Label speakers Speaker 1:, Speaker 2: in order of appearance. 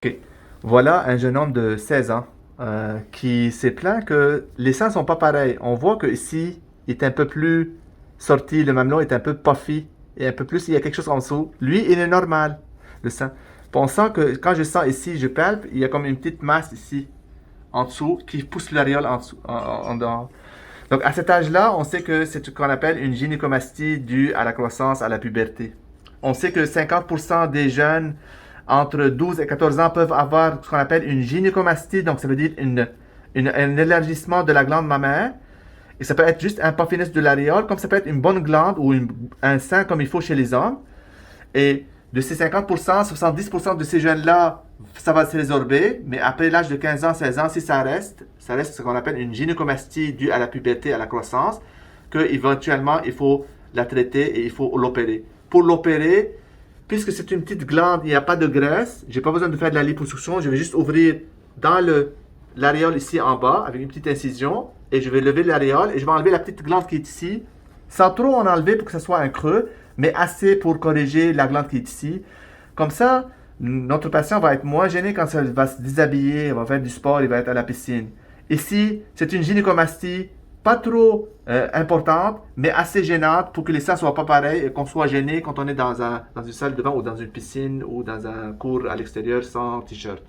Speaker 1: Ok. Voilà un jeune homme de 16 ans qui s'est plaint que les seins sont pas pareils. On voit que ici, il est un peu plus sorti, le mamelon est un peu puffy et un peu plus, il y a quelque chose en dessous. Lui, il est normal, le sein. Pensant que quand je sens ici, je palpe, il y a comme une petite masse ici, en dessous, qui pousse l'aréole en dessous, en dehors. Donc à cet âge-là, on sait que c'est ce qu'on appelle une gynécomastie due à la croissance, à la puberté. On sait que 50% des jeunes entre 12 et 14 ans peuvent avoir ce qu'on appelle une gynécomastie, donc ça veut dire un élargissement de la glande mammaire. Et ça peut être juste un puffiness de l'aréole, comme ça peut être une bonne glande ou un sein comme il faut chez les hommes. Et de ces 50%, 70% de ces jeunes-là, ça va se résorber, mais après l'âge de 15 ans, 16 ans, si ça reste ce qu'on appelle une gynécomastie due à la puberté, à la croissance, qu'éventuellement, il faut la traiter et il faut l'opérer. Pour l'opérer, puisque c'est une petite glande, il n'y a pas de graisse, j'ai pas besoin de faire de la liposuction, je vais juste ouvrir dans l'aréole ici en bas avec une petite incision et je vais lever l'aréole et je vais enlever la petite glande qui est ici, sans trop en enlever pour que ce soit un creux, mais assez pour corriger la glande qui est ici. Comme ça, notre patient va être moins gêné quand il va se déshabiller, il va faire du sport, il va être à la piscine. Ici, c'est une gynécomastie pas trop importante, mais assez gênante pour que les seins soient pas pareils et qu'on soit gêné quand on est dans une salle de bain ou dans une piscine ou dans un cours à l'extérieur sans t-shirt.